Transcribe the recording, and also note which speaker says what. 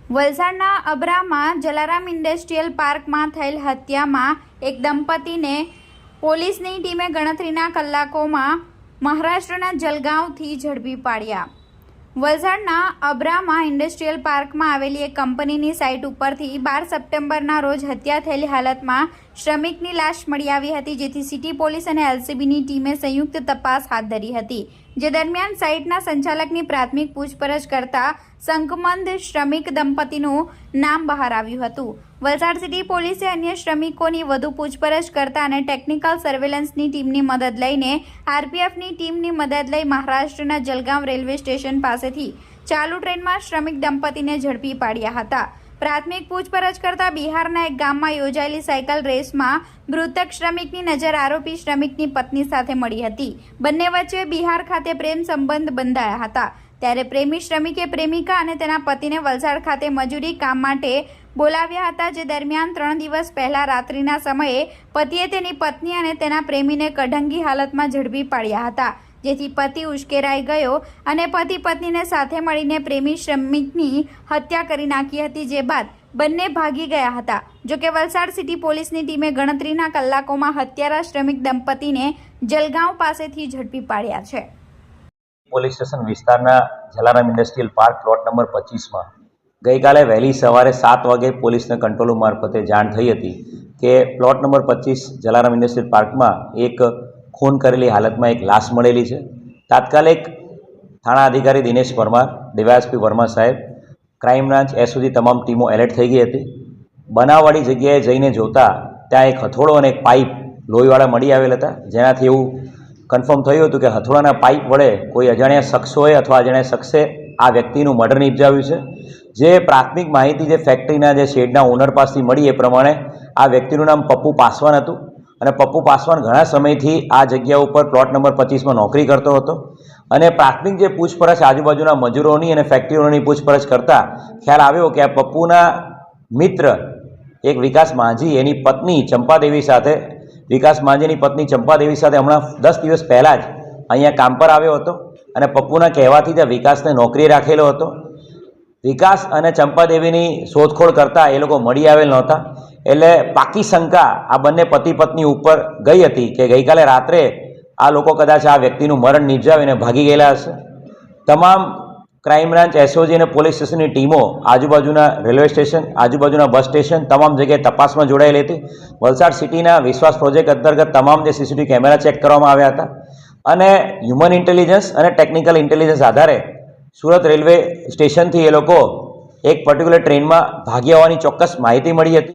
Speaker 1: વલસાડના અબ્રામાં જલારામ ઇન્ડસ્ટ્રીયલ પાર્કમાં થયેલ હત્યામાં એક દંપતીને પોલીસની ટીમે ગણતરીના કલાકોમાં મહારાષ્ટ્રના જલગાંવથી ઝડપી પાડ્યા। વલસાડના અબ્રામાં ઇન્ડસ્ટ્રીયલ પાર્કમાં આવેલી એક કંપનીની સાઇટ ઉપરથી 12 સપ્ટેમ્બરના રોજ હત્યા થયેલી હાલતમાં શ્રમિકની લાશ મળી આવી હતી, જેથી સિટી પોલીસ અને એલસીબીની ટીમે સંયુક્ત તપાસ હાથ ધરી હતી। જે દરમિયાન સાઇટના સંચાલકની પ્રાથમિક પૂછપરછ કરતા શંકમંદ શ્રમિક દંપતીનું નામ બહાર આવ્યું હતું। વલસાડ સિટી પોલીસે અન્ય શ્રમિકોની વધુ પૂછપરછ કરતા અને ટેકનિકલ સર્વેલન્સની ટીમની મદદ લઈને આરપીએફની ટીમની મદદ લઈ મહારાષ્ટ્રના જલગાંવ રેલવે સ્ટેશન પાસેથી ચાલુ ટ્રેનમાં શ્રમિક દંપતીને ઝડપી પાડ્યા હતા। પ્રાથમિક પૂછપરછ કરતા બિહારના એક ગામમાં યોજાયેલી સાયકલ રેસમાં મૃતક શ્રમિકની નજર આરોપી શ્રમિકની પત્ની સાથે મળી હતી। બંને વચ્ચે બિહાર ખાતે પ્રેમ સંબંધ બંધાયા હતા। ત્યારે પ્રેમી શ્રમિકે પ્રેમિકા અને તેના પતિને વલસાડ ખાતે મજૂરી કામ માટે બોલાવ્યા હતા। જે દરમિયાન 3 દિવસ પહેલા રાત્રિના સમયે પતિએ તેની પત્ની અને તેના પ્રેમીને કઢંગી હાલતમાં ઝડપી પાડ્યા હતા, જેથી પતિ ઉશ્કેરાઈ ગયો અને પતિ પત્નીને સાથે મળીને પ્રેમી શ્રમિકની હત્યા કરી નાખી હતી। જે બાદ બંને ભાગી ગયા હતા। જોકે વલસાડ સિટી પોલીસની ટીમે ગણતરીના કલાકોમાં હત્યારા શ્રમિક દંપતીને જલગાંવ પાસેથી ઝડપી પાડ્યા છે।
Speaker 2: પોલીસ સ્ટેશન વિસ્તારના Jalaram industrial park plot number 25માં ગઈકાલે વહેલી સવારે 7 વાગે પોલીસને કંટ્રોલ રૂમ મારફતે જાણ થઈ હતી કે પ્લોટ નંબર 25 જલારામ ઇન્ડસ્ટ્રીયલ પાર્કમાં એક ખૂન કરેલી હાલતમાં એક લાશ મળેલી છે। તાત્કાલિક થાણા અધિકારી દિનેશ પરમાર, ડીવાયએસપી વર્મા સાહેબ, ક્રાઇમ બ્રાન્ચ એસઓજી તમામ ટીમો એલર્ટ થઈ ગઈ હતી। બનાવવાળી જગ્યાએ જઈને જોતા ત્યાં એક હથોડો અને એક પાઇપ લોહીવાળા મળી આવેલ હતા, જેનાથી એવું કન્ફર્મ થયું હતું કે હથોડાના પાઇપ વડે કોઈ અજાણ્યા શખ્સોએ અથવા અજાણ્યા શખ્સે આ વ્યક્તિનું મર્ડર નિપજાવ્યું છે। જે પ્રાથમિક માહિતી જે ફેક્ટરીના જે શેડના ઓનર પાસેથી મળી એ પ્રમાણે આ વ્યક્તિનું નામ પપ્પુ પાસવાન હતું અને પપ્પુ પાસવાન ઘણા સમયથી આ જગ્યા ઉપર પ્લોટ નંબર 25માં નોકરી કરતો હતો અને પ્રાથમિક જે પૂછપરછ આજુબાજુના મજૂરોની અને ફેક્ટરીઓની પૂછપરછ કરતા ખ્યાલ આવ્યો કે આ પપ્પુના મિત્ર એક વિકાસ માંઝી એની પત્ની ચંપાદેવી સાથે હમણાં 10 દિવસ પહેલાં જ અહીંયા કામ પર આવ્યો હતો અને પપ્પુના કહેવાથી ત્યાં વિકાસને નોકરી રાખેલો હતો। વિકાસ અને ચંપાદેવીની શોધખોળ કરતાં એ લોકો મળી આવેલ નહોતા, એટલે પાકી શંકા આ બંને પતિ પત્ની ઉપર ગઈ હતી કે ગઈકાલે રાત્રે આ લોકો કદાચ આ વ્યક્તિનું મરણ નિપજાવીને ભાગી ગયેલા હશે। તમામ ક્રાઇમ બ્રાન્ચ એસઓજી અને પોલીસ સ્ટેશનની ટીમો આજુબાજુના રેલવે સ્ટેશન, આજુબાજુના બસ સ્ટેશન તમામ જગ્યાએ તપાસમાં જોડાયેલી હતી। વલસાડ સિટીના વિશ્વાસ પ્રોજેક્ટ અંતર્ગત તમામ જે સીસીટીવી કેમેરા ચેક કરવામાં આવ્યા હતા અને હ્યુમન ઇન્ટેલિજન્સ અને ટેકનિકલ ઇન્ટેલિજન્સ આધારે સુરત રેલવે સ્ટેશનથી એ લોકો એક પર્ટિક્યુલર ટ્રેનમાં ભાગ્યા હોવાની ચોક્કસ માહિતી મળી હતી।